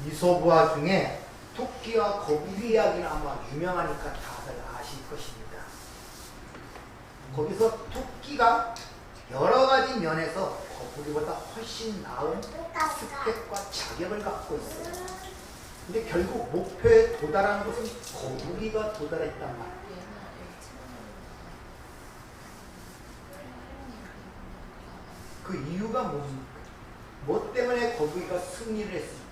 이솝우화 중에 토끼와 거북이 이야기는 아마 유명하니까 다들 아실 것입니다. 거기서 토끼가 여러 가지 면에서 거북이보다 훨씬 나은 스펙과 자격을 갖고 있어요. 근데 결국 목표에 도달하는 것은 거북이가 도달했단 말이에요. 그 이유가 뭡니까? 뭐 때문에 거북이가 승리를 했습니까?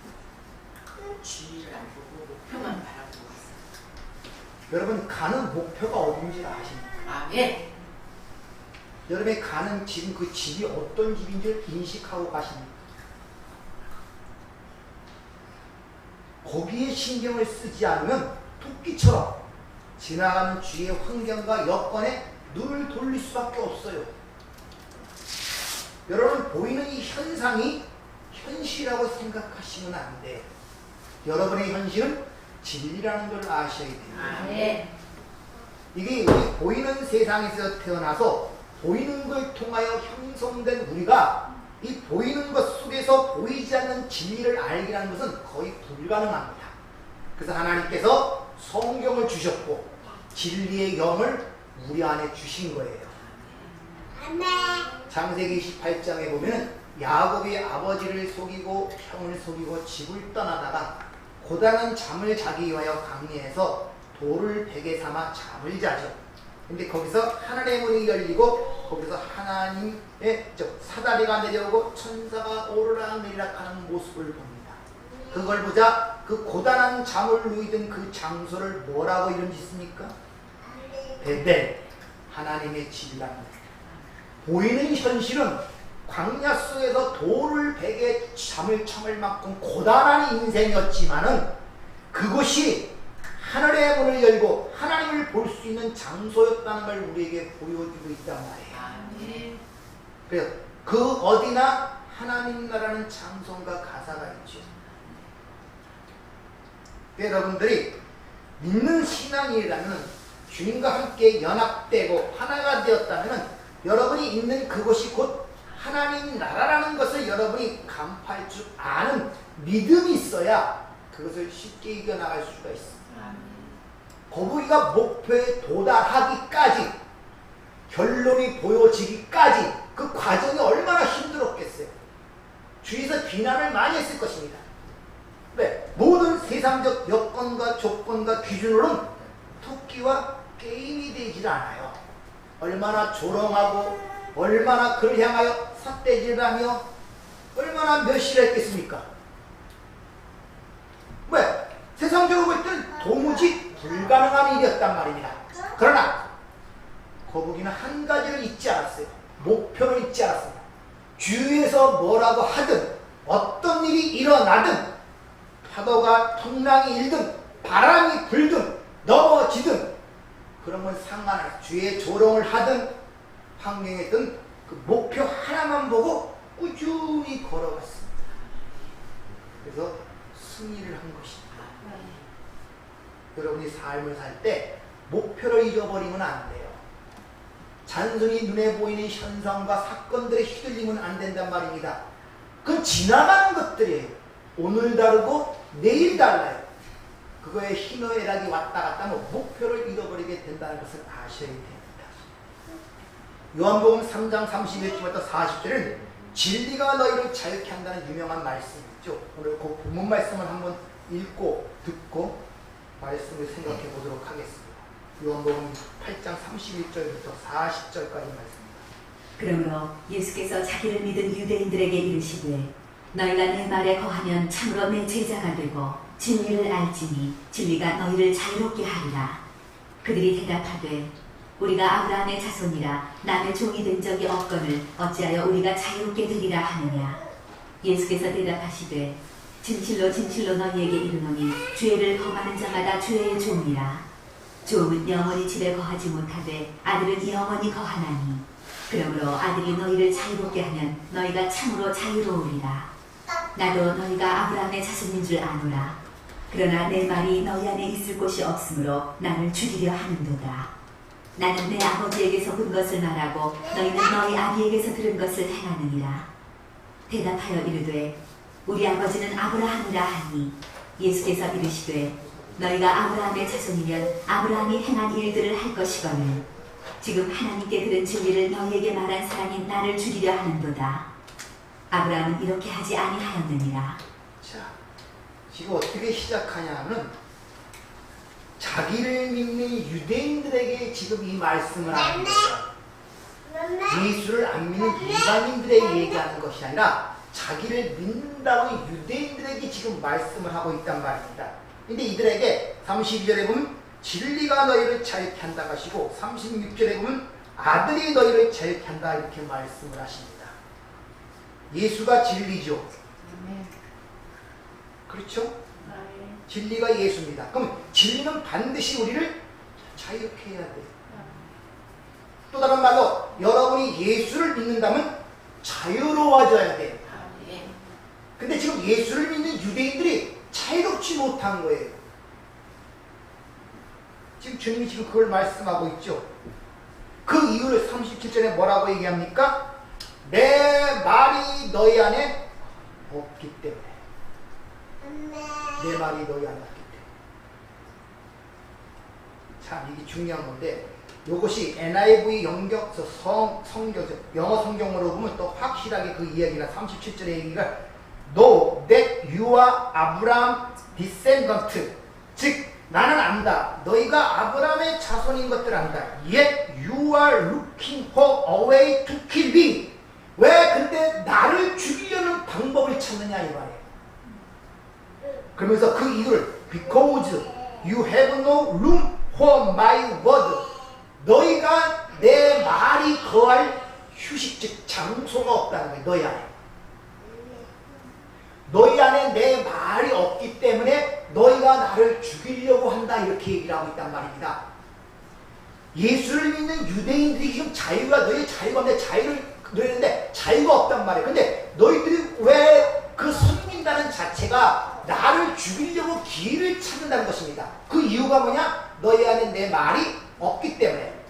주의를 안 보고 목표만 바라보고 있어요. 여러분 가는 목표가 어딘지 아십니까? 아, 네. 여러분이 가는 지금 그 집이 어떤 집인지 인식하고 가십니까? 거기에 신경을 쓰지 않으면 토끼처럼 지나가는 주위의 환경과 여건에 눈을 돌릴 수밖에 없어요. 여러분 보이는 이 현상이 현실이라고 생각하시면 안 돼요. 여러분의 현실은 진리라는 걸 아셔야 됩니다. 아, 네. 이게 우리 보이는 세상에서 태어나서 보이는 걸 통하여 형성된 우리가 이 보이는 것 속에서 보이지 않는 진리를 알기라는 것은 거의 불가능합니다. 그래서 하나님께서 성경을 주셨고 진리의 영을 우리 안에 주신 거예요. 창세기 28장에 보면 야곱이 아버지를 속이고 형을 속이고 집을 떠나다가 고단한 잠을 자기 위하여 강리에서 돌을 베개 삼아 잠을 자죠. 근데 거기서 하늘의 문이 열리고 거기서 하나님의 사다리가 내려오고 천사가 오르락내리락 하는 모습을 봅니다. 그걸 보자 그 고단한 잠을 누이던 그 장소를 뭐라고 이름 짓습니까? 베델, 하나님의 집이라는 거예요. 보이는 현실은 광야 속에서 돌을 베개 잠을 청할 만큼 고단한 인생이었지만은 그것이 하늘의 문을 열고 하나님을 볼 수 있는 장소였다는 걸 우리에게 보여주고 있단 말이에요. 아, 네. 그래서 그 어디나 하나님 나라는 장소가 가사가 있죠. 여러분들이 믿는 신앙이라면 주님과 함께 연합되고 하나가 되었다면 여러분이 있는 그곳이 곧 하나님 나라라는 것을 여러분이 간파할 줄 아는 믿음이 있어야 그것을 쉽게 이겨나갈 수가 있습니다. 거북이가 목표에 도달하기까지 결론이 보여지기까지 그 과정이 얼마나 힘들었겠어요. 주위에서 비난을 많이 했을 것입니다. 왜? 모든 세상적 여건과 조건과 기준으로는 토끼와 게임이 되질 않아요. 얼마나 조롱하고 얼마나 그를 향하여 삿대질을 하며 얼마나 멸시를 했겠습니까? 왜? 세상적으로 볼 때는 도무지 불가능한 일이었단 말입니다. 그러나 거북이는 한 가지를 잊지 않았어요. 목표를 잊지 않았습니다. 주위에서 뭐라고 하든 어떤 일이 일어나든 파도가 풍랑이 일든 바람이 불든 넘어지든 그런 건 상관없어요. 주위에 조롱을 하든 환경에 있든 그 목표 하나만 보고 꾸준히 걸어갔습니다. 그래서 승리를 한 것입니다. 여러분이 삶을 살 때 목표를 잊어버리면 안 돼요. 단순히 눈에 보이는 현상과 사건들에 휘둘리면 안 된단 말입니다. 그건 지나가는 것들이에요. 오늘 다르고 내일 달라요. 그거에 희노애락이 왔다 갔다 하면 목표를 잃어버리게 된다는 것을 아셔야 됩니다. 요한복음 3장 31절부터 40절은 진리가 너희를 자유케 한다는 유명한 말씀이 있죠. 오늘 그 본문 말씀을 한번 읽고 듣고 말씀을 생각해 보도록 하겠습니다. 요한복음 8장 31절부터 40절까지 말씀입니다. 그러므로 예수께서 자기를 믿은 유대인들에게 이르시되 너희가 내 말에 거하면 참으로 내 제자가 되고 진리를 알지니 진리가 너희를 자유롭게 하리라. 그들이 대답하되 우리가 아브라함의 자손이라 남의 종이 된 적이 없거늘 어찌하여 우리가 자유롭게 되리라 하느냐. 예수께서 대답하시되 진실로 진실로 너희에게 이르노니 죄를 범하는 자마다 죄의 종이라. 종은 영원히 집에 거하지 못하되 아들은 영원히 거하나니 그러므로 아들이 너희를 자유롭게 하면 너희가 참으로 자유로우리라. 나도 너희가 아브라함의 자손인 줄 아노라. 그러나 내 말이 너희 안에 있을 곳이 없으므로 나를 죽이려 하는도다. 나는 내 아버지에게서 본 것을 말하고 너희는 너희 아비에게서 들은 것을 행하느니라. 대답하여 이르되 우리 아버지는 아브라함이라 하니 예수께서 이르시되 너희가 아브라함의 자손이면 아브라함이 행한 일들을 할 것이거늘 지금 하나님께 들은 진리를 너희에게 말한 사람이 나를 죽이려 하는도다. 아브라함은 이렇게 하지 아니하였느니라. 자, 지금 어떻게 시작하냐면 자기를 믿는 유대인들에게 지금 이 말씀을 하는 거예요. 예수를 안 믿는 일반인들에게 얘기하는 것이 아니라 자기를 믿는다고 유대인들에게 지금 말씀을 하고 있단 말입니다. 근데 이들에게 32절에 보면 진리가 너희를 자유케 한다 하시고 36절에 보면 아들이 너희를 자유케 한다 이렇게 말씀을 하십니다. 예수가 진리죠. 그렇죠? 진리가 예수입니다. 그럼 진리는 반드시 우리를 자유케 해야 돼요. 또 다른 말로 여러분이 예수를 믿는다면 자유로워져야 돼요. 근데 지금 예수를 믿는 유대인들이 자유롭지 못한 거예요. 지금 주님이 지금 그걸 말씀하고 있죠. 그 이유를 37절에 뭐라고 얘기합니까? 내 말이 너희 안에 없기 때문에. 내 말이 너희 안에 없기 때문에. 참 이게 중요한 건데 이것이 NIV 영격서 성경서 영어 성경으로 보면 또 확실하게 그 이야기가 37절의 얘기가 Know that you are Abraham descendant. 즉 나는 안다. 너희가 아브라함의 자손인 것들 안다. Yet you are looking for a way to kill me. 왜 근데 나를 죽이려는 방법을 찾느냐 이 말이에요. 그러면서 그 이유를 Because you have no room for my word. 너희가 내 말이 거할 휴식 즉 장소가 없다는 거예요. 너희 안에. 너희 안에 내 말이 없기 때문에 너희가 나를 죽이려고 한다 이렇게 얘기를 하고 있단 말입니다. 예수를 믿는 유대인들이 지금 자유가 너희 자유가 없는데 자유를 누리는데 자유가 없단 말이에요. 근데 너희들이 왜 그 섬긴다는 자체가 나를 죽이려고 길을 찾는다는 것입니다. 그 이유가 뭐냐? 너희 안에 내 말이 없기 때문에.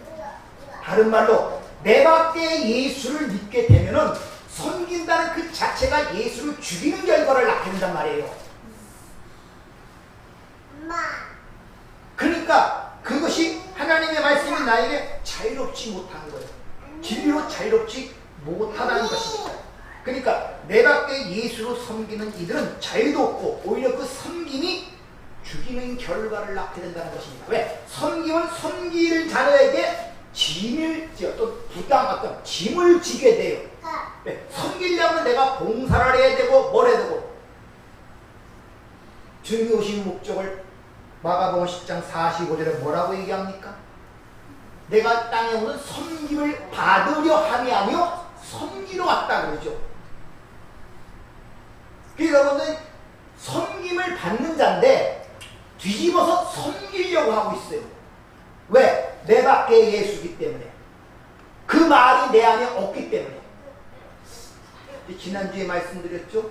다른 말로 내 밖에 예수를 믿게 되면은 섬긴다는 그 자체가 예수를 죽이는 결과를 낳게 된단 말이에요. 그러니까 그것이 하나님의 말씀이 나에게 자유롭지 못한 거예요. 진리로 자유롭지 못하다는 것입니다. 그러니까 내 밖에 예수로 섬기는 이들은 자유도 없고 오히려 그 섬김이 죽이는 결과를 낳게 된다는 것입니다. 왜? 섬김은 섬기는 자녀에게 짐을 또 부담 어떤 짐을 지게 돼요. 네, 섬기려면 내가 봉사를 해야 되고 뭘 해야 되고 주님이 오신 목적을 마가복음 10장 45절에 뭐라고 얘기합니까? 내가 땅에 오는 섬김을 받으려 함이 아니요 섬기러 왔다 그러죠. 그러니까 여러분들 섬김을 받는 자인데 뒤집어서 섬기려고 하고 있어요. 왜? 내 밖에 예수기 때문에. 그 말이 내 안에 없기 때문에. 지난주에 말씀드렸죠?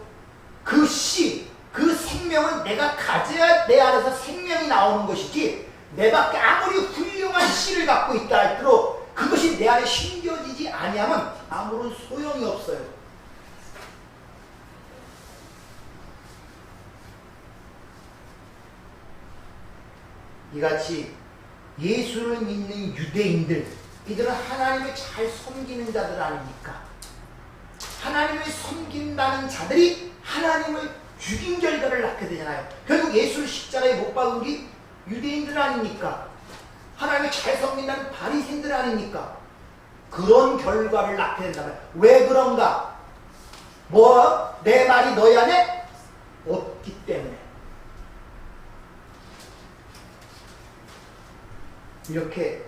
그 씨, 그 생명은 내가 가져야 내 안에서 생명이 나오는 것이지 내 밖에 아무리 훌륭한 씨를 갖고 있다 할수록 그것이 내 안에 심겨지지 아니하면 아무런 소용이 없어요. 이같이 예수를 믿는 유대인들, 이들은 하나님을 잘 섬기는 자들 아닙니까? 하나님을 섬긴다는 자들이 하나님을 죽인 결과를 낳게 되잖아요. 결국 예수를 십자가에 못 박은 게 유대인들 아닙니까? 하나님을 잘 섬긴다는 바리새인들 아닙니까? 그런 결과를 낳게 된다면 왜 그런가? 내 말이 너희 안에 없기 때문에. 이렇게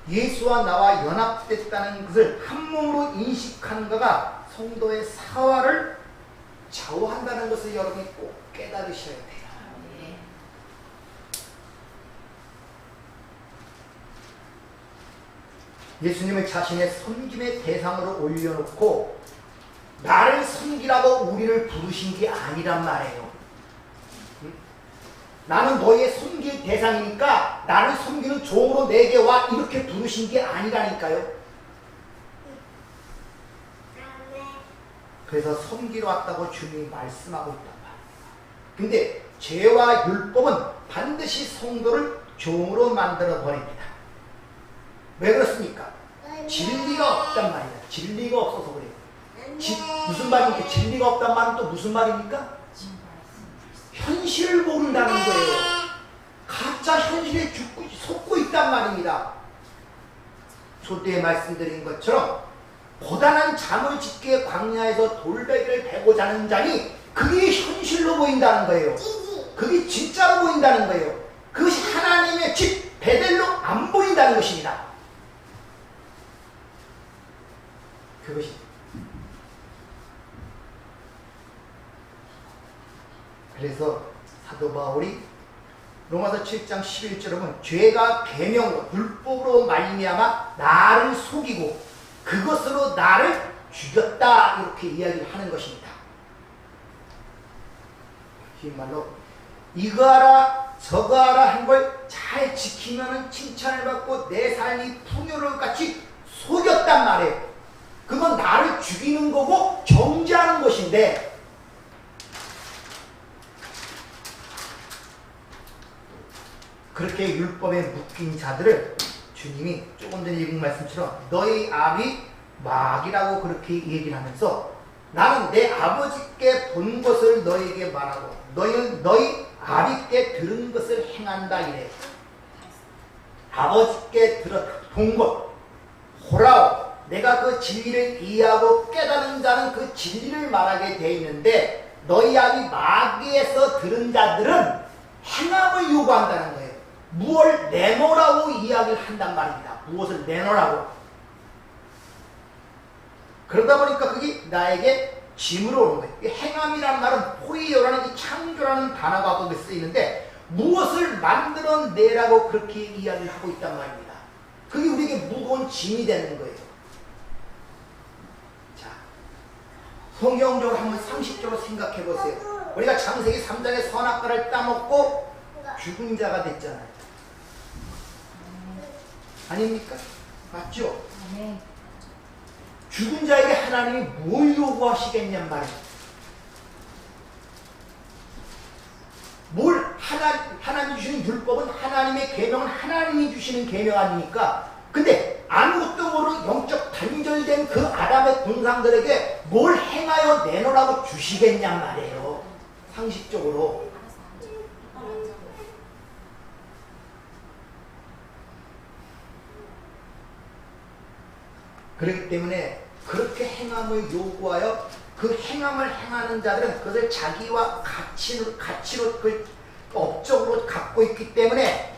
예수와 나와 연합됐다는 것을 한 몸으로 인식하는 거가 성도의 사화를 좌우한다는 것을 여러분이 꼭 깨달으셔야 돼요. 예수님을 자신의 섬김의 대상으로 올려놓고 나를 섬기라고 우리를 부르신 게 아니란 말이에요. 나는 너희의 섬길 대상이니까 나를 섬기는 종으로 내게 와 이렇게 부르신 게 아니라니까요. 그래서 섬기러 왔다고 주님이 말씀하고 있단 말이에요. 근데 죄와 율법은 반드시 성도를 종으로 만들어 버립니다. 왜 그렇습니까? 진리가 없단 말이야. 진리가 없어서 그래요. 무슨 말입니까? 진리가 없단 말은 또 무슨 말입니까? 현실을 모른다는 거예요. 가짜 현실에 속고 있단 말입니다. 소때에 말씀드린 것처럼 고단한 잠을 짓게 광야에서 돌베개를 베고 자는 자니 그게 현실로 보인다는 거예요. 그게 진짜로 보인다는 거예요. 그것이 하나님의 집 베델로 안 보인다는 것입니다. 그것이 그래서 사도 바울이 로마서 7장 11절에 보면 죄가 계명으로 율법으로 말미암아 나를 속이고 그것으로 나를 죽였다 이렇게 이야기를 하는 것입니다. 긴 말로 이거 하라 저거 하라 한 걸 잘 지키면 칭찬을 받고 내 삶이 풍요로울 같이 속였단 말이에요. 그건 나를 죽이는 거고 정죄하는 것인데 그렇게 율법에 묶인 자들을 주님이 조금 전에 읽은 말씀처럼 너희 아비 마귀라고 그렇게 얘기를 하면서 나는 내 아버지께 본 것을 너희에게 말하고 너희는 너희 아비께 들은 것을 행한다 이래. 아버지께 본 것 호라오 내가 그 진리를 이해하고 깨달은 자는 그 진리를 말하게 돼 있는데 너희 아비 마귀에서 들은 자들은 행함을 요구한다는 거예요. 무엇을 내놓으라고 이야기를 한단 말입니다. 무엇을 내놓으라고. 그러다 보니까 그게 나에게 짐으로 오는 거예요. 행함이라는 말은 포이어라는 창조라는 단어가 거기 쓰이는데 무엇을 만들어내라고 그렇게 이야기를 하고 있단 말입니다. 그게 우리에게 무거운 짐이 되는 거예요. 자, 성경적으로 한번 상식적으로 생각해 보세요. 우리가 창세기 3장의 선악과를 따먹고 죽은 자가 됐잖아요. 아닙니까? 맞죠? 네. 죽은 자에게 하나님이 뭘 요구하시겠냔 말이에요. 하나님이 주시는 율법은 하나님의 계명은 하나님이 주시는 계명 아닙니까? 근데 아무것도 모르는 영적 단절된 그 아담의 동상들에게 뭘 행하여 내놓으라고 주시겠냔 말이에요. 상식적으로. 그렇기 때문에 그렇게 행함을 요구하여 그 행함을 행하는 자들은 그것을 자기와 가치로 그 업적으로 갖고 있기 때문에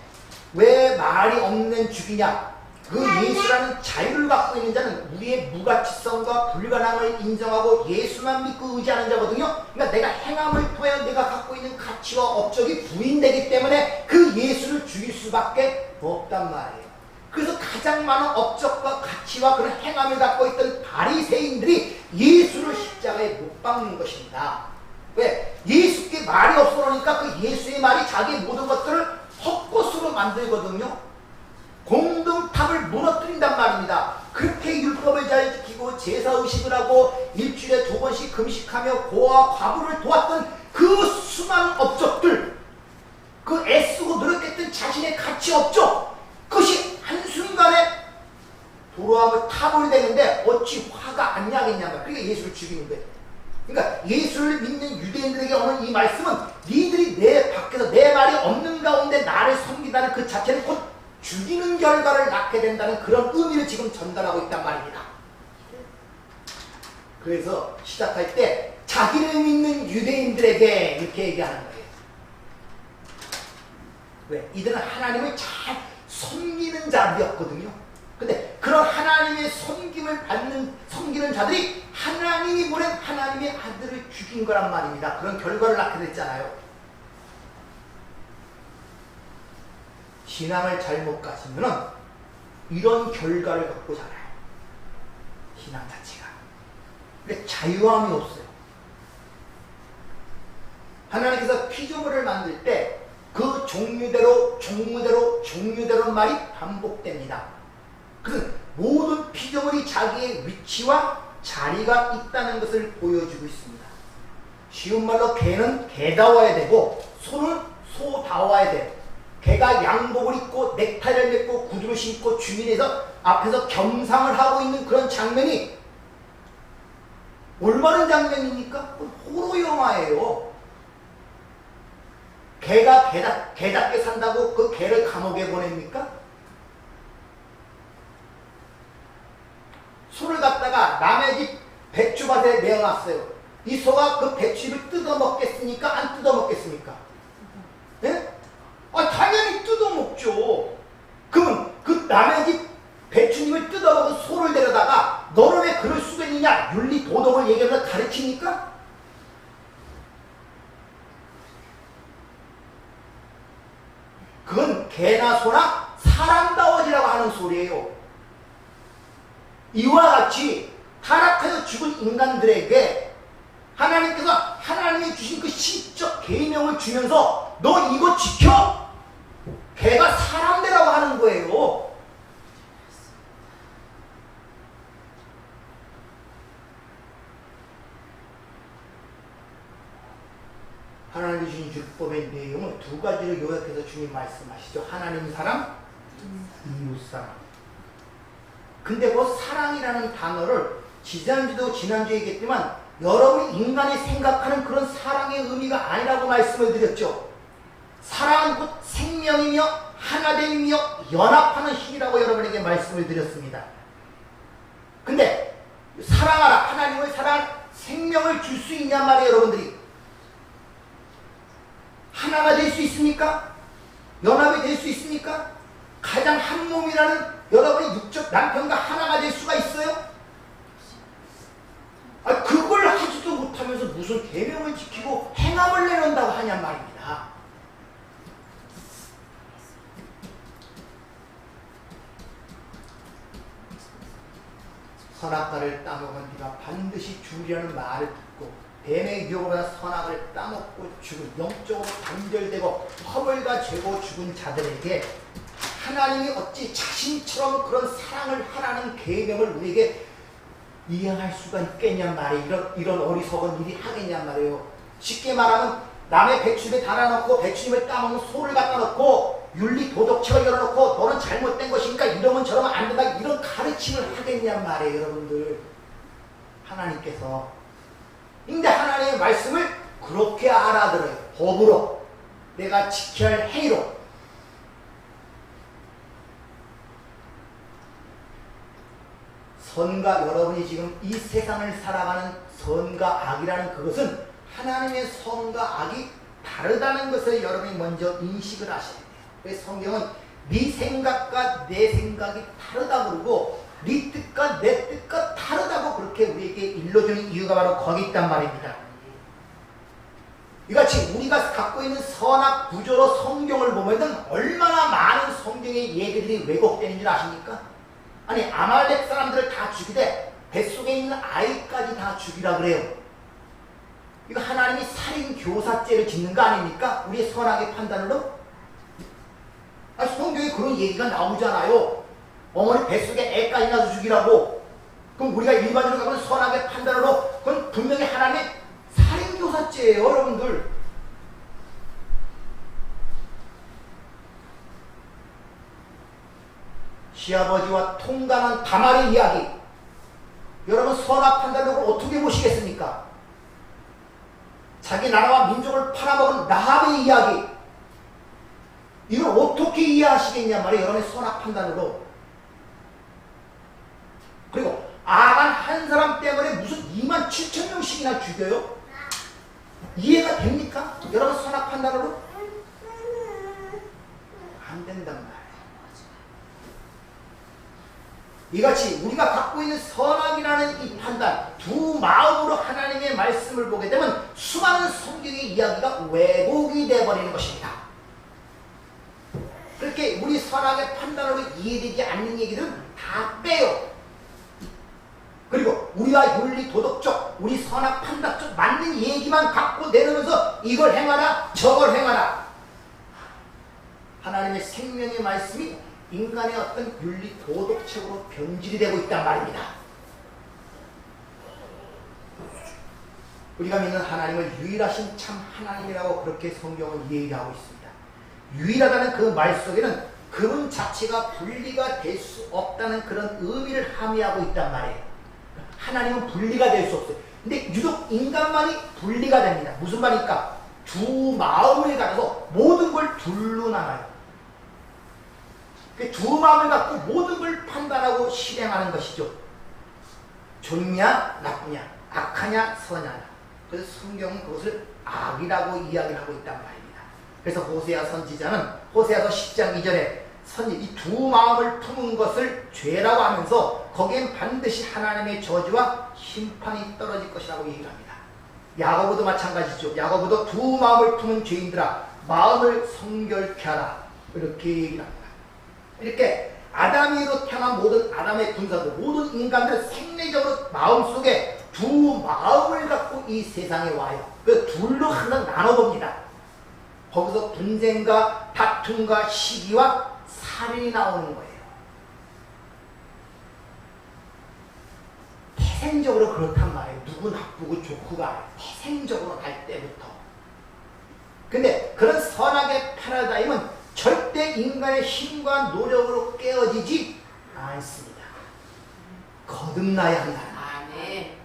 왜 말이 없는 죽이냐? 그 예수라는 자유를 갖고 있는 자는 우리의 무가치성과 불가능을 인정하고 예수만 믿고 의지하는 자거든요. 그러니까 내가 행함을 통해 내가 갖고 있는 가치와 업적이 부인되기 때문에 그 예수를 죽일 수밖에 없단 말이에요. 그래서 가장 많은 업적과 가치와 그런 행함을 갖고 있던 바리새인들이 예수를 십자가에 못 박는 것입니다. 왜? 예수께 말이 없어 그러니까 그 예수의 말이 자기 모든 것들을 헛것으로 만들거든요. 공동탑을 무너뜨린단 말입니다. 그렇게 율법을 잘 지키고 제사의식을 하고 일주일에 2번씩 금식하며 고아와 과부를 도왔던 그 수많은 업적들, 그 애쓰고 노력했던 자신의 가치 업적, 그것이 한순간에 도로함을 타버리되는데 어찌 화가 안 나겠냐 말이야. 그러니까 예수를 죽이는 거예요. 그러니까 예수를 믿는 유대인들에게 오는 이 말씀은 니들이 내 밖에서 내 말이 없는 가운데 나를 섬긴다는 그 자체는 곧 죽이는 결과를 낳게 된다는 그런 의미를 지금 전달하고 있단 말입니다. 그래서 시작할 때 자기를 믿는 유대인들에게 이렇게 얘기하는 거예요. 왜? 이들은 하나님을 잘 섬기는 자들이었거든요. 근데 그런 하나님의 섬기는 자들이 하나님이 보낸 하나님의 아들을 죽인 거란 말입니다. 그런 결과를 낳게 됐잖아요. 신앙을 잘못 가지면은 이런 결과를 갖고 자라요. 신앙 자체가. 근데 자유함이 없어요. 하나님께서 피조물을 만들 때 그 종류대로 말이 반복됩니다. 그래서 모든 피조물이 자기의 위치와 자리가 있다는 것을 보여주고 있습니다. 쉬운 말로 개는 개다워야 되고 소는 소다워야 돼요. 개가 양복을 입고 넥타이를 맺고 구두를 신고 주인에서 앞에서 겸상을 하고 있는 그런 장면이 올바른 장면입니까? 호러 영화예요. 개가 개답게 산다고 그 개를 감옥에 보냅니까? 소를 갖다가 남의 집 배추밭에 내어놨어요. 이 소가 그 배추를 뜯어먹겠습니까? 안 뜯어먹겠습니까? 예? 당연히 뜯어먹죠. 그러면 그 남의 집 배추잎을 뜯어먹은 소를 데려다가 너는 왜 그럴 수가 있느냐? 윤리 도덕을 얘기하면서 가르칩니까? 그건 개나 소나 사람다워지라고 하는 소리예요. 이와 같이 타락하여 죽은 인간들에게 하나님께서 하나님이 주신 그 신적 계명을 주면서 너 이거 지켜! 개가 사람 되라고 하는 거예요. 하나님이 주신 율법의 내용을 두 가지를 요약해서 주님 말씀하시죠. 하나님 사랑, 이웃 사랑. 근데 그 사랑이라는 단어를 지난주에 얘기했지만 여러분이 인간이 생각하는 그런 사랑의 의미가 아니라고 말씀을 드렸죠. 사랑은 곧 생명이며 하나됨이며 연합하는 힘이라고 여러분에게 말씀을 드렸습니다. 근데 사랑하라, 하나님을 사랑한 생명을 줄 수 있냔 말이에요. 여러분들이 하나가 될 수 있습니까? 연합이 될 수 있습니까? 가장 한 몸이라는 여러분이 육적 남편과 하나가 될 수가 있어요? 그걸 하지도 못하면서 무슨 계명을 지키고 행함을 내놓는다고 하냔 말입니다. 선악과를 따먹은 네가 반드시 죽으리라는 말을 듣고 뱀의 유혹보다 선악을 따먹고 죽은 영적으로 단절되고 허물과 죄고 죽은 자들에게 하나님이 어찌 자신처럼 그런 사랑을 하라는 계명을 우리에게 이해할 수가 있겠냔 말이에요. 이런 어리석은 일이 하겠냔 말이에요. 쉽게 말하면 남의 배추잎에 달아놓고 배추잎을 따먹는 소를 갖다 놓고 윤리 도덕책을 열어놓고 너는 잘못된 것이니까 이러면 저러면 안 된다 이런 가르침을 하겠냔 말이에요. 여러분들 하나님께서 근데 하나님의 말씀을 그렇게 알아들어요. 법으로 내가 지켜야 할 행위로. 선과 여러분이 지금 이 세상을 살아가는 선과 악이라는 그것은 하나님의 선과 악이 다르다는 것을 여러분이 먼저 인식을 하셔야 돼요. 그래서 성경은 네 생각과 내 생각이 다르다고 그러고 네 뜻과 내 뜻과 다르다고 그렇게 우리에게 일러주는 이유가 바로 거기 있단 말입니다. 이같이 우리가 갖고 있는 선악 구조로 성경을 보면 얼마나 많은 성경의 얘기들이 왜곡되는 줄 아십니까? 아니 아말렉 사람들을 다 죽이되 뱃속에 있는 아이까지 다 죽이라 그래요. 이거 하나님이 살인교사죄를 짓는 거 아닙니까? 우리의 선악의 판단으로? 성경에 그런 얘기가 나오잖아요. 어머니 뱃속에 애까지 낳아서 죽이라고. 그럼 우리가 일반적으로 가면 선악의 판단으로 그건 분명히 하나님의 살인교사죄예요. 여러분들. 시아버지와 통감한 다말의 이야기. 여러분 선악 판단력을 어떻게 보시겠습니까? 자기 나라와 민족을 팔아먹은 라합의 이야기. 이걸 어떻게 이해하시겠냐 말이에요. 여러분의 선악 판단으로. 그리고 아간 한 사람 때문에 무슨 27,000명씩이나 죽여요? 이해가 됩니까? 여러분 선악 판단으로? 안 된단 말이에요. 이같이 우리가 갖고 있는 선악이라는 이 판단, 두 마음으로 하나님의 말씀을 보게 되면 수많은 성경의 이야기가 왜곡이 되어버리는 것입니다. 그렇게 우리 선악의 판단으로 이해되지 않는 얘기들은 다 빼요. 그리고 우리와 윤리 도덕적, 우리 선악 판단적 맞는 얘기만 갖고 내놓으면서 이걸 행하라, 저걸 행하라. 하나님의 생명의 말씀이 인간의 어떤 윤리 도덕책으로 변질이 되고 있단 말입니다. 우리가 믿는 하나님을 유일하신 참 하나님이라고 그렇게 성경은 얘기하고 있습니다. 유일하다는 그 말 속에는 그분 자체가 분리가 될 수 없다는 그런 의미를 함의하고 있단 말이에요. 하나님은 분리가 될 수 없어요. 근데 유독 인간만이 분리가 됩니다. 무슨 말입니까? 두 마음을 가져서 모든 걸 둘로 나눠요. 두 마음을 갖고 모든 걸 판단하고 실행하는 것이죠. 좋냐 나쁘냐, 악하냐 선하냐. 그래서 성경은 그것을 악이라고 이야기를 하고 있단 말입니다. 그래서 호세아 선지자는 호세아서 10장 2절에 이 두 마음을 품은 것을 죄라고 하면서 거기엔 반드시 하나님의 저주와 심판이 떨어질 것이라고 얘기를 합니다. 야고보도 마찬가지죠. 야고보도 두 마음을 품은 죄인들아 마음을 성결케 하라 이렇게 얘기를 합니다. 이렇게 아담이로 태어난 모든 아담의 군사들, 모든 인간들 생리적으로 마음속에 두 마음을 갖고 이 세상에 와요. 그 둘로 하나 나눠봅니다. 거기서 분쟁과 다툼과 시기와 살인이 나오는 거예요. 태생적으로 그렇단 말이에요. 누구 나쁘고 좋고가 아니에요. 태생적으로 날 때부터. 근데 그런 선악의 패러다임은 절대 인간의 힘과 노력으로 깨어지지 않습니다. 거듭나야 한다. 아멘.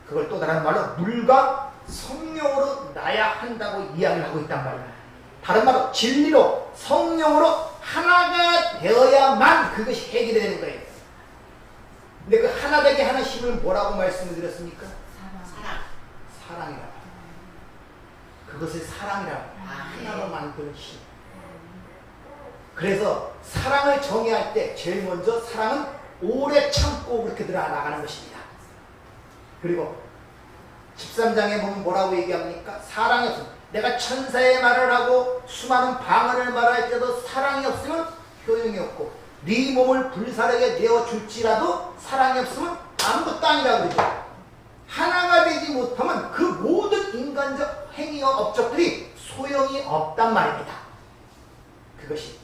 그걸 또 다른 말로 물과 성령으로 나야 한다고 이야기를 하고 있단 말이에요. 다른 말로 진리로 성령으로 하나가 되어야만 그것이 해결이 되는 거예요. 근데 그 하나 되게 하는 힘을 뭐라고 말씀을 드렸습니까? 사랑. 사랑이라고. 그것을 사랑이라고. 하나로 만드는 힘. 그래서 사랑을 정의할 때 제일 먼저 사랑은 오래 참고 그렇게 들어나가는 것입니다. 그리고 13장에 보면 뭐라고 얘기합니까? 사랑이 없으면 내가 천사의 말을 하고 수많은 방언을 말할 때도 사랑이 없으면 효용이 없고 네 몸을 불사르게 되어줄지라도 사랑이 없으면 아무것도 아니라고 그러죠. 하나가 되지 못하면 그 모든 인간적 행위와 업적들이 소용이 없단 말입니다. 그것이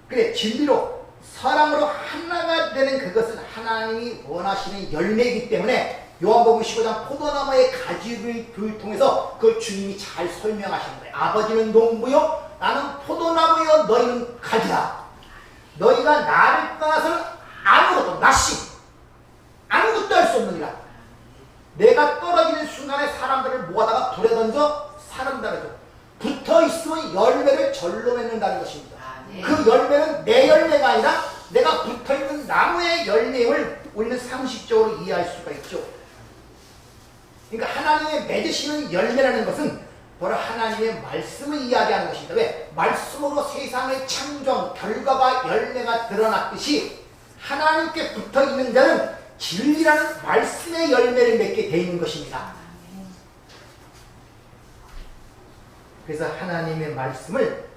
그래 진리로 사랑으로 하나가 되는 그것은 하나님이 원하시는 열매이기 때문에 요한복음 15장 포도나무의 가지를 통해서 그 주님이 잘 설명하시는 거예요. 아버지는 농부요 나는 포도나무요 너희는 가지라. 너희가 나를 떠나서는 아무것도 나씨 아무것도 할 수 없느니라. 내가 떨어지는 순간에 사람들을 모아다가 불에 던져 사람들을 붙어있으면 열매를 절로 맺는다는 것입니다. 그 열매는 내 열매가 아니라 내가 붙어있는 나무의 열매임을 우리는 상식적으로 이해할 수가 있죠. 그러니까 하나님의 맺으시는 열매라는 것은 바로 하나님의 말씀을 이야기하는 것입니다. 왜? 말씀으로 세상의 창조한 결과가 열매가 드러났듯이 하나님께 붙어있는 자는 진리라는 말씀의 열매를 맺게 되어 있는 것입니다. 그래서 하나님의 말씀을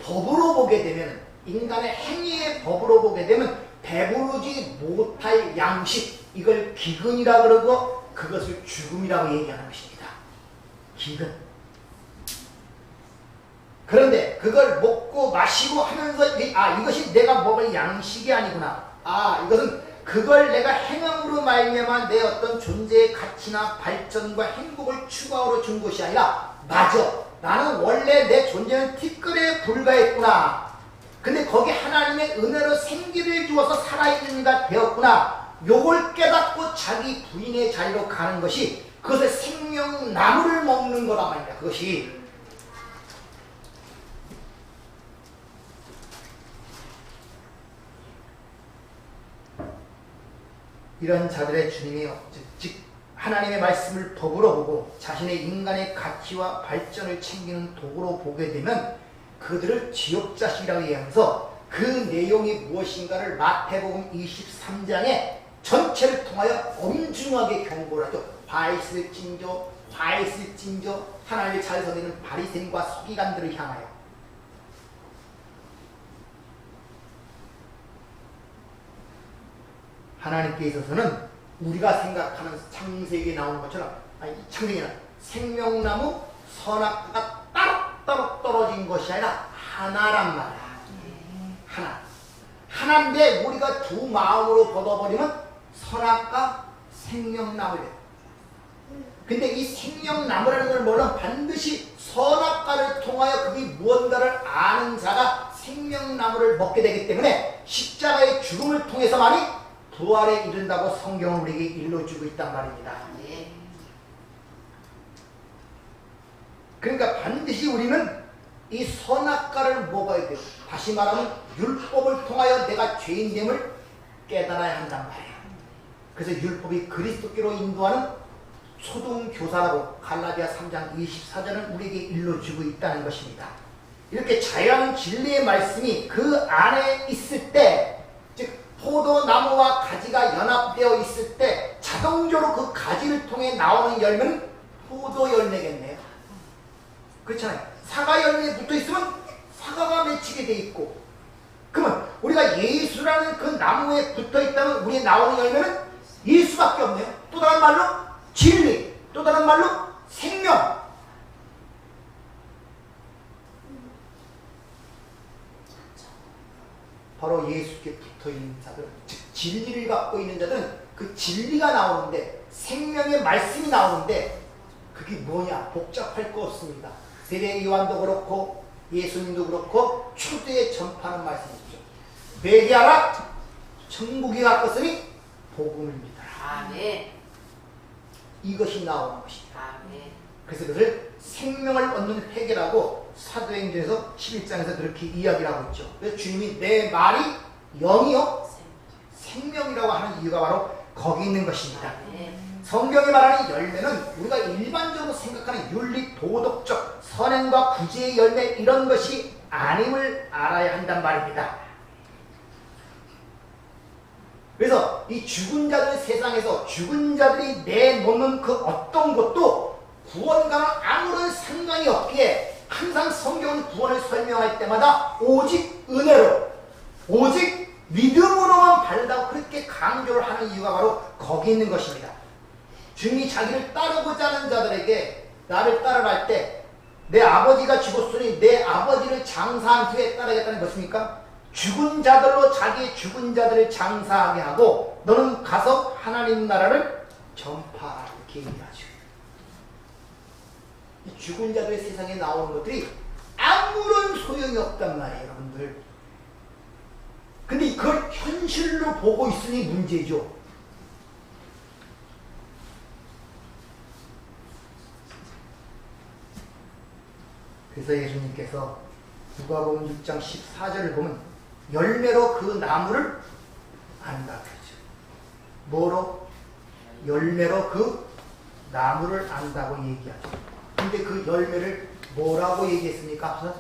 법으로 보게 되면 인간의 행위의 법으로 보게 되면 배부르지 못할 양식 이걸 기근이라 그러고 그것을 죽음이라고 얘기하는 것입니다. 기근. 그런데 그걸 먹고 마시고 하면서 이것이 내가 먹을 양식이 아니구나. 이것은 그걸 내가 행함으로 말미암아 내 어떤 존재의 가치나 발전과 행복을 추구하러 준 것이 아니라 맞아. 나는 원래 내 존재는 티끌에 불과했구나. 근데 거기 하나님의 은혜로 생기를 주어서 살아있는 이가 되었구나. 요걸 깨닫고 자기 부인의 자리로 가는 것이 그것을 생명나무를 먹는 거란 말입니다. 그것이 이런 자들의 주님이 즉 하나님의 말씀을 법으로 보고 자신의 인간의 가치와 발전을 챙기는 도구로 보게 되면 그들을 지옥자식이라고 얘기하면서 그 내용이 무엇인가를 마태복음 23장에 전체를 통하여 엄중하게 경고를 하죠. 바이슬진저 하나님을 잘 섬기는 바리새인과 서기관들을 향하여. 하나님께 있어서는 우리가 생각하는 창세기에 나오는 것처럼 창세기는 생명나무 선악과가 따로따로 떨어진 것이 아니라 하나란 말이야. 하나. 하나인데 우리가 두 마음으로 걷어버리면 선악과 생명나무래. 근데 이 생명나무라는 걸 뭐는 반드시 선악과를 통하여 그게 무언가를 아는 자가 생명나무를 먹게 되기 때문에 십자가의 죽음을 통해서만이 부활에 이른다고 성경은 우리에게 일러주고 있단 말입니다. 네. 그러니까 반드시 우리는 이 선악과를 먹어야 돼요. 다시 말하면 율법을 통하여 내가 죄인됨을 깨달아야 한단 말이에요. 그래서 율법이 그리스도께로 인도하는 초등교사라고 갈라디아 3장 24절은 우리에게 일러주고 있다는 것입니다. 이렇게 자유하는 진리의 말씀이 그 안에 있을 때, 즉 포도나무와 가지가 연합되어 있을 때 자동적으로 그 가지를 통해 나오는 열매는 포도 열매겠네요. 그렇잖아요. 사과 열매에 붙어있으면 사과가 맺히게 돼 있고, 그러면 우리가 예수라는 그 나무에 붙어있다면 우리의 나오는 열매는 예수밖에 없네요. 또 다른 말로 진리, 또 다른 말로 생명. 바로 예수께 붙어있는 자들, 즉 진리를 갖고 있는 자들은 그 진리가 나오는데, 생명의 말씀이 나오는데 그게 뭐냐? 복잡할 거 없습니다. 세례 요한도 그렇고 예수님도 그렇고 초대에 전파하는 말씀이죠. 회개하라, 천국이 가까웠으니 복음을 믿어라. 아멘. 이것이 나오는 것입니다. 아멘. 그래서 그것을 생명을 얻는 회개라고 사도행전에서 11장에서 그렇게 이야기를 하고 있죠. 그래서 주님이 내 말이 영이요 생명이라고 하는 이유가 바로 거기 있는 것입니다. 아멘. 성경이 말하는 열매는 우리가 일반적으로 생각하는 윤리, 도덕적, 선행과 구제의 열매 이런 것이 아님을 알아야 한단 말입니다. 그래서 이 죽은 자들 세상에서 죽은 자들이 내놓는 그 어떤 것도 구원과는 아무런 상관이 없기에 항상 성경은 구원을 설명할 때마다 오직 은혜로, 오직 믿음으로만 바른다고 그렇게 강조를 하는 이유가 바로 거기 있는 것입니다. 주님이 자기를 따르고자 하는 자들에게 나를 따르라 할 때 내 아버지가 죽었으니 내 아버지를 장사한 후에 따르겠다는 것입니까? 죽은 자들로 자기의 죽은 자들을 장사하게 하고 너는 가서 하나님 나라를 전파하라 이렇게 얘기하죠. 이 죽은 자들의 세상에 나오는 것들이 아무런 소용이 없단 말이에요, 여러분들. 근데 그걸 현실로 보고 있으니 문제죠. 그래서 예수님께서 누가복음 6장 14절을 보면 열매로 그 나무를 안다 그러죠. 뭐로? 열매로 그 나무를 안다고 얘기하죠. 근데 그 열매를 뭐라고 얘기했습니까?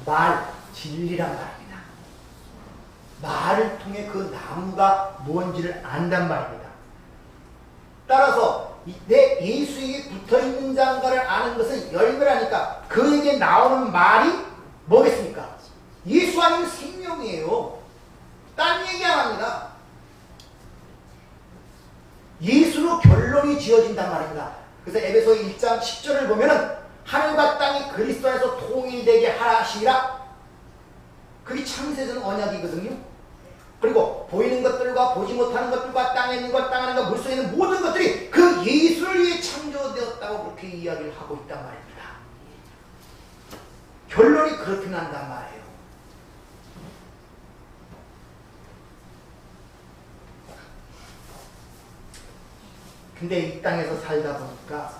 말, 진리란 말입니다. 말을 통해 그 나무가 뭔지를 안단 말입니다. 따라서 내 예수에게 붙어있는 자인가를 아는 것은 열매라니까 그에게 나오는 말이 뭐겠습니까? 예수 아니면 생명이에요. 딴 얘기 안 합니다. 예수로 결론이 지어진단 말입니다. 그래서 에베소 1장 10절을 보면은 하늘과 땅이 그리스도 안에서 통일되게 하시리라. 그게 창세전 언약이거든요. 그리고 보이는 것들과 보지 못하는 것들과 땅에 있는 것, 땅 안에 있는 것, 물속에 있는 모든 것들이 그 예수를 위해 창조되었다고 그렇게 이야기를 하고 있단 말입니다. 결론이 그렇게 난단 말이에요. 근데 이 땅에서 살다 보니까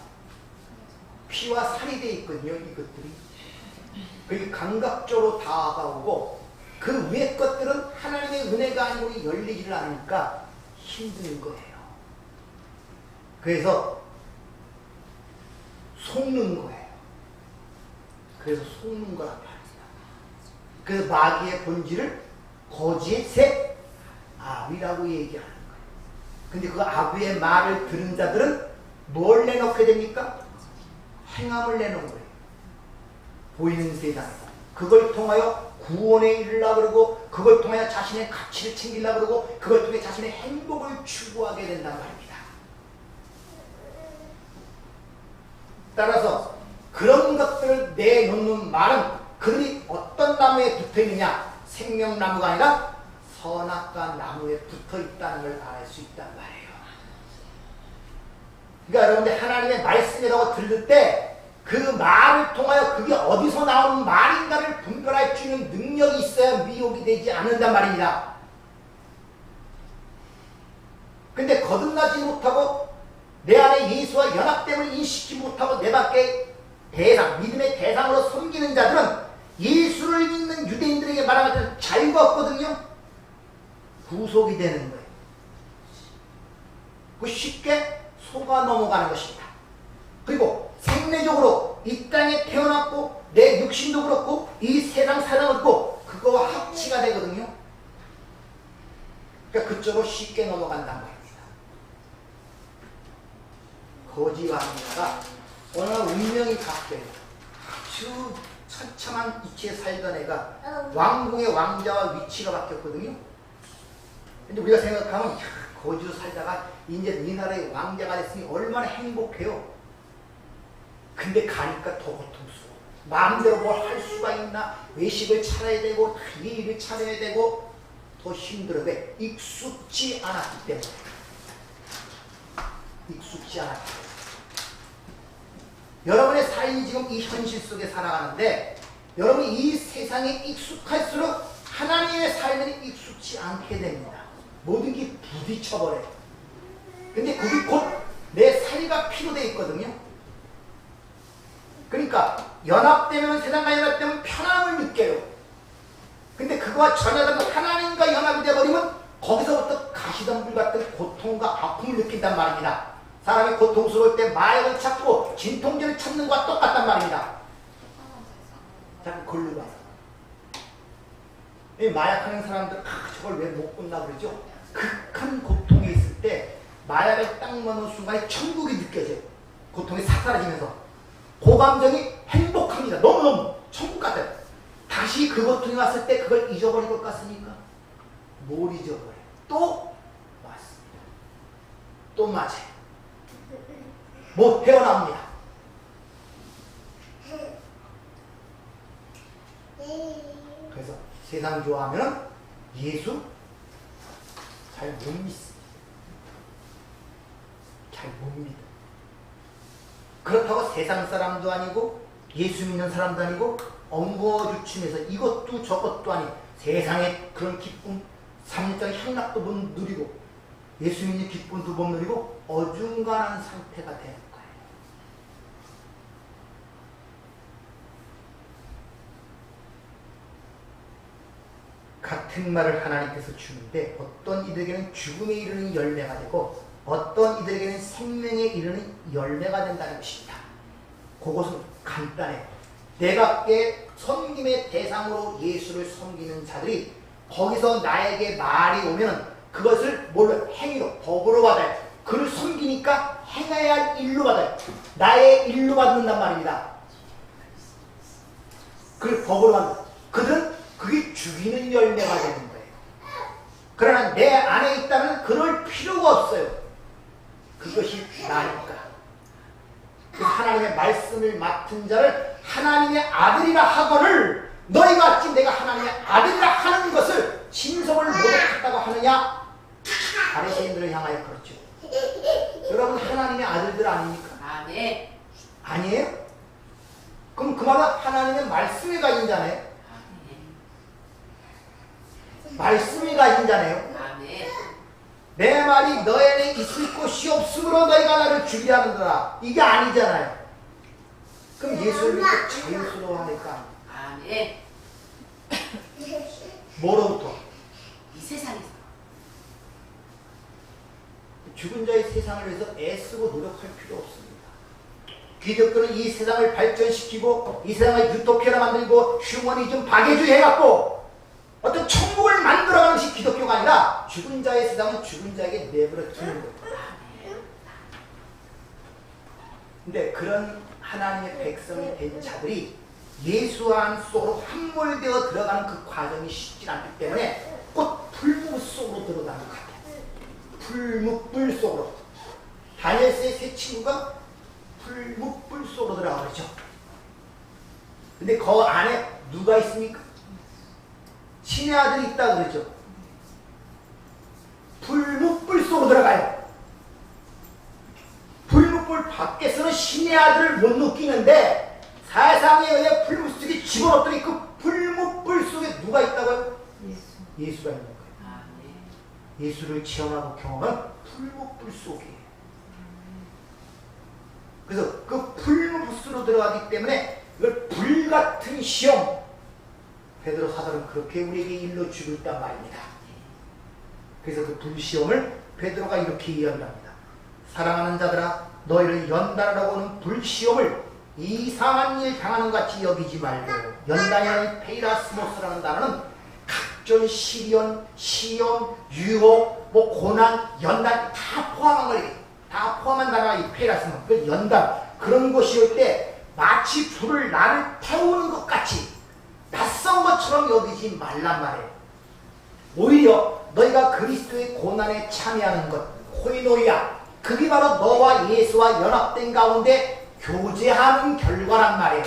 피와 살이 돼 있거든요, 이것들이. 그게 감각적으로 다가오고 그 위의 것들은 하나님의 은혜가 아니고 열리지를 않으니까 힘든 거예요. 그래서 속는 거예요. 그래서 속는 거란 말입니다. 그래서 마귀의 본질을 거지의 새 아비라고 얘기하는 거예요. 근데 그 아비의 말을 들은 자들은 뭘 내놓게 됩니까? 행함을 내놓은 거예요. 보이는 세상에서. 그걸 통하여 구원에 이르려고 그러고 그걸 통하여 자신의 가치를 챙기려고 그러고 그걸 통해 자신의 행복을 추구하게 된단 말입니다. 따라서 그런 것들을 내놓는 말은 그들이 어떤 나무에 붙어있느냐, 생명나무가 아니라 선악과 나무에 붙어있다는 걸 알 수 있단 말이에요. 그러니까 여러분들 하나님의 말씀이라고 들을 때 그 말을 통하여 그게 어디서 나오는 말인가를 분별할 수 있는 능력이 있어야 미혹이 되지 않는단 말입니다. 근데 거듭나지 못하고 내 안에 예수와 연합됨을 인식하지 못하고 내 밖에 대상, 믿음의 대상으로 섬기는 자들은 예수를 믿는 유대인들에게 말하면 자유가 없거든요. 구속이 되는 거예요. 그 쉽게 속아 넘어가는 것입니다. 그리고 생리적으로 이 땅에 태어났고 내 육신도 그렇고 이 세상 사정도 그렇고 그거와 합치가 되거든요. 그러니까 그쪽으로 쉽게 넘어간단 말입니다. 거지 왕자가 어느 날 운명이 바뀌어요. 아주 처참한 이치에 살던 애가 왕궁의 왕자와 위치가 바뀌었거든요. 근데 우리가 생각하면 야, 거지로 살다가 이제 이 나라의 왕자가 됐으니 얼마나 행복해요. 근데 가니까 더 고통스러워. 마음대로 뭘 할 수가 있나? 외식을 차려야 되고 예의를 차려야 되고 더 힘들어. 왜? 익숙지 않았기 때문에. 익숙지 않았기 때문에. 여러분의 삶이 지금 이 현실 속에 살아가는데 여러분이 이 세상에 익숙할수록 하나님의 삶에는 익숙지 않게 됩니다. 모든 게 부딪혀버려요. 근데 그게 곧 내 살이가 필요돼 있거든요. 그러니까 연합되면 세상과 연합되면 편함을 느껴요. 근데 그거와 전혀 다른 하나님과 연합이 되어버리면 거기서부터 가시덤불 같은 고통과 아픔을 느낀단 말입니다. 사람이 고통스러울 때 마약을 찾고 진통제를 찾는 것과 똑같단 말입니다. 자꾸 걸로 가서 이 마약하는 사람들 저걸 왜 못 끊나 그러죠? 극한 고통이 있을 때 마약을 딱 넣는 순간에 천국이 느껴져요. 고통이 싹 사라지면서 그 감정이 행복합니다. 너무너무 천국 같아요. 다시 그 고통이 왔을 때 그걸 잊어버릴 것 같습니까? 뭘 잊어버려요? 또 맞습니다. 또 맞아요. 못 헤어납니다. 그래서 세상 좋아하면 예수 잘 못 믿습니다. 잘 못 믿어. 그렇다고 세상 사람도 아니고 예수 믿는 사람도 아니고 엉거주춤해서 이것도 저것도 아닌 세상의 그런 기쁨, 삼일장 향락도 못 누리고 예수 믿는 기쁨도 못 누리고 어중간한 상태가 되는 거예요. 같은 말을 하나님께서 주는데 어떤 이들에게는 죽음에 이르는 열매가 되고 어떤 이들에게는 생명에 이르는 열매가 된다는 것입니다. 그것은 간단해요. 내밖에 섬김의 대상으로 예수를 섬기는 자들이 거기서 나에게 말이 오면 그것을 뭘로? 행위로, 법으로 받아요. 그를 섬기니까 행해야 할 일로 받아요. 나의 일로 받는단 말입니다. 그걸 법으로 받는. 그들은 그게 죽이는 열매가 되는 거예요. 그러나 내 안에 있다면 그럴 필요가 없어요. 그것이 나니까. 그 하나님의 말씀을 맡은 자를 하나님의 아들이라 하거늘 너희가 어찌 내가 하나님의 아들이라 하는 것을 진성을 모독했다고 하느냐? 바리새인들을 향하여 그렇죠. 여러분 하나님의 아들들 아닙니까? 아멘. 아니에요? 그럼 그 말은 하나님의 말씀이 가진 자네요. 말씀이 가진 자네요. 아멘. 내 말이 너에게 있을 곳이 없으므로 너희가 나를 죽이려 하는구나. 이게 아니잖아요. 그럼 예수를 믿고 자유스러워하니까. 아멘. 뭐로부터? 이 세상에서 죽은 자의 세상을 위해서 애쓰고 노력할 필요 없습니다. 기독교는 이 세상을 발전시키고 이 세상을 유토피아로 만들고 휴머니즘 박애주의 해갖고 어떤 천국을 만들어가는 것이 기독교가 아니라 죽은 자의 세상은 죽은 자에게 내버려 두는 거예요. 근데 그런 하나님의 백성이 된 자들이 예수 안 속으로 함몰되어 들어가는 그 과정이 쉽지 않기 때문에 곧 불무 속으로 들어가는 것 같아요. 불묵불 속으로. 다니엘서의 세 친구가 불묵불 속으로 들어가 버리죠. 근데 그 안에 누가 있습니까? 신의 아들이 있다 그러죠. 불묵불 속으로 들어가요. 불묵불 풀무불 밖에서는 신의 아들을 못 느끼는데 세상에 의해 풀무 속에 집어넣더니 그 풀무불 속에 누가 있다고요? 예수가 있는 거예요. 아멘. 예수를 체험하고 경험한 풀무불 속이에요. 그래서 그 풀무불로 들어가기 때문에 이걸 불같은 시험, 베드로 사도는 그렇게 우리에게 일러주고 있단 말입니다. 그래서 그 불시험을 베드로가 이렇게 이야기합니다. 사랑하는 자들아, 너희를 연단하라고 하는 불시험을 이상한 일 당하는 것 같이 여기지 말고, 연단이라는 페이라스모스라는 단어는 각종 시련, 시험, 유혹, 고난, 연단 다 포함한 거예요. 다 포함한 단어가 이 페이라스모스, 그 연단, 그런 것이 올 때 마치 불을 나를 태우는 것 같이 낯선 것처럼 여기지 말란 말이에요. 오히려 너희가 그리스도의 고난에 참여하는 것, 코이노이야, 그게 바로 너와 예수와 연합된 가운데 교제하는 결과란 말이에요.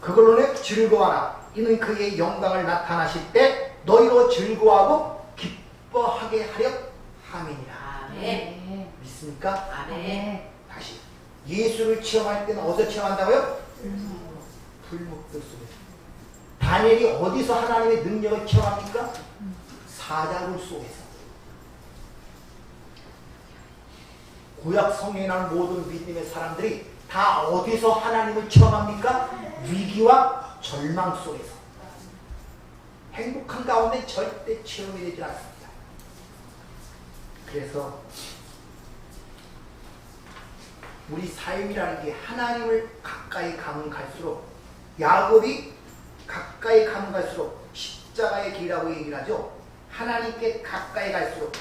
그걸로는 즐거워하라. 이는 그의 영광을 나타나실 때 너희로 즐거워하고 기뻐하게 하려 함이니라. 아멘. 믿습니까? 아멘. 다시 예수를 체험할 때는 어디서 체험한다고요? 불목들 속에서. 다니엘이 어디서 하나님의 능력을 체험합니까? 사자굴 속에서. 구약 성경에 나오는 모든 믿음의 사람들이 다 어디서 하나님을 체험합니까? 위기와 절망 속에서. 행복한 가운데 절대 체험이 되지 않습니다. 그래서 우리 삶이라는 게 하나님을 가까이 가면 갈수록, 야곱이 가까이 가면 갈수록 십자가의 길이라고 얘기를 하죠. 하나님께 가까이 갈수록,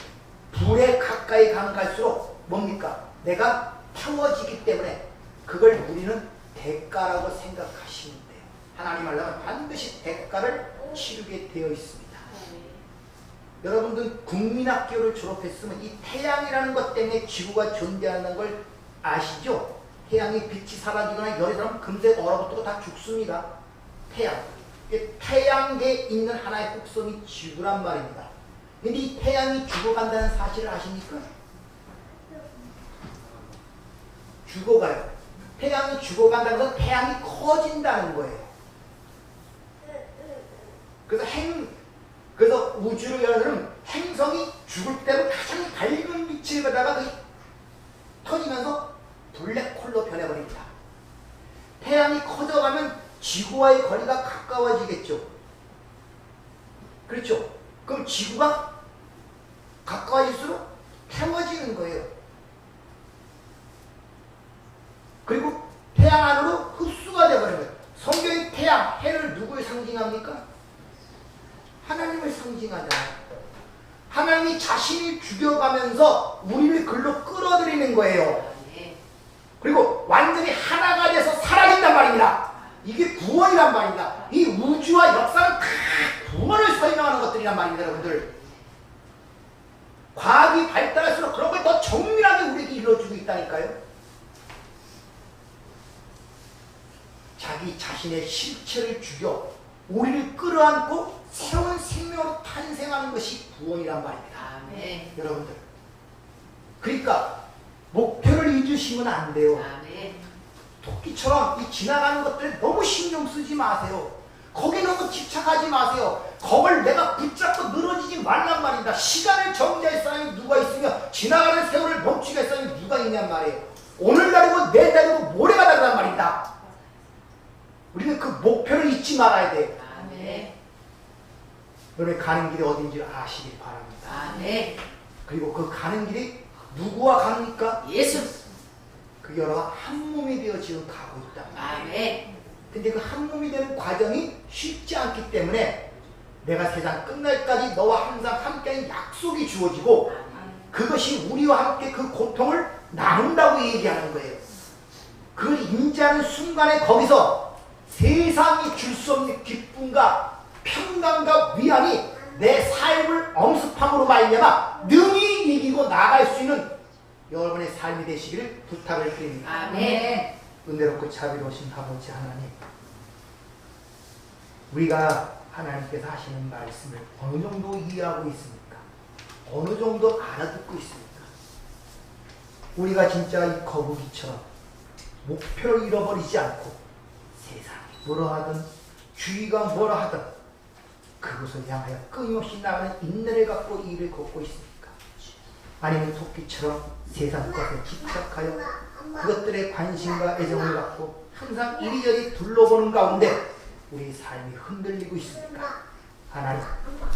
불에 가까이 가면 갈수록 뭡니까? 내가 태워지기 때문에 그걸 우리는 대가라고 생각하시면 돼요. 하나님 하려면 반드시 대가를 치르게 되어 있습니다. 여러분들 국민학교를 졸업했으면 이 태양이라는 것 때문에 지구가 존재하는 걸 아시죠? 태양의 빛이 사라지거나 열이 들어가면 금세 얼어붙고 다 죽습니다. 태양. 태양계에 있는 하나의 곡선이 지구란 말입니다. 근데 이 태양이 죽어간다는 사실을 아십니까? 죽어가요. 태양이 죽어간다는 건 태양이 커진다는 거예요. 그래서 우주를 여는 행성이 죽을 때는 가장 밝은 빛을 받다가 터지면서 블랙홀로 변해버립니다. 태양이 커져가면 지구와의 거리가 가까워지겠죠. 그렇죠? 그럼 지구가 가까워질수록 태워지는 거예요. 그리고 태양 안으로 흡수가 되어버리는 거예요. 성경의 태양, 해를 누구를 상징합니까? 하나님을 상징하잖아요. 하나님이 자신이 죽여가면서 우리를 글로 끌어들이는 거예요. 그리고 완전히 하나가 돼서 사라진단 말입니다. 이게 구원이란 말입니다. 이 우주와 역사는 다 구원을 설명하는 것들이란 말입니다, 여러분들. 과학이 발달할수록 그런 걸 더 정밀하게 우리에게 일러주고 있다니까요. 자기 자신의 실체를 죽여 우리를 끌어안고 새로운 생명으로 탄생하는 것이 구원이란 말입니다. 아멘. 여러분들. 그러니까 목표를 잊으시면 안 돼요. 아멘. 토끼처럼 이 지나가는 것들 너무 신경 쓰지 마세요. 거기 너무 집착하지 마세요. 거걸 내가 붙잡고 늘어지지 말란 말입니다. 시간을 정지할 사람이 누가 있으며 지나가는 세월을 멈추게 할 사람이 누가 있냔 말이에요. 오늘날이고 내일이고 모레가 다르단 말입니다. 우리는 그 목표를 잊지 말아야 돼요. 아멘. 여러분이 가는 길이 어딘지 아시길 바랍니다. 아멘. 그리고 그 가는 길이 누구와 가니까? 예수. 그 여러 한 몸이 되어 지금 가고 있다. 아멘. 근데 그 한 몸이 되는 과정이 쉽지 않기 때문에 내가 세상 끝날까지 너와 항상 함께하는 약속이 주어지고 그것이 우리와 함께 그 고통을 나눈다고 얘기하는 거예요. 그걸 인지하는 순간에 거기서 세상이 줄 수 없는 기쁨과 평강과 위안이 내 삶을 엄습함으로 말미암아 능히 이기고 나갈 수 있는 여러분의 삶이 되시기를 부탁을 드립니다. 아멘. 은혜롭고 자비로우신 아버지 하나님, 우리가 하나님께서 하시는 말씀을 어느 정도 이해하고 있습니까? 어느 정도 알아듣고 있습니까? 우리가 진짜 이 거북이처럼 목표를 잃어버리지 않고 세상이 뭐라 하든 주위가 뭐라 하든 그것을 향하여 끊임없이 나가는 인내를 갖고 이 일을 걷고 있습니까? 아니면 토끼처럼 세상 것에 집착하여 그것들의 관심과 애정을 갖고 항상 이리저리 둘러보는 가운데 우리 삶이 흔들리고 있습니까? 하나님,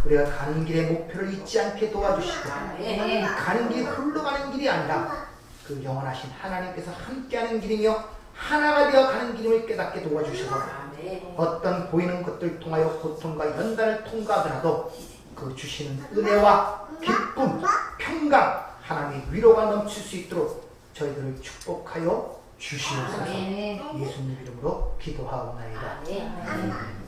우리가 가는 길의 목표를 잊지 않게 도와주시고 아멘. 가는 길이 흘러가는 길이 아니라 그 영원하신 하나님께서 함께하는 길이며 하나가 되어 가는 길임을 깨닫게 도와주셔서 아멘. 어떤 보이는 것들 통하여 고통과 연단을 통과하더라도 그 주시는 은혜와 기쁨, 평강, 하나님의 위로가 넘칠 수 있도록 저희들을 축복하여 주시옵소서. 아멘. 예수님 이름으로 기도하옵나이다. 아멘.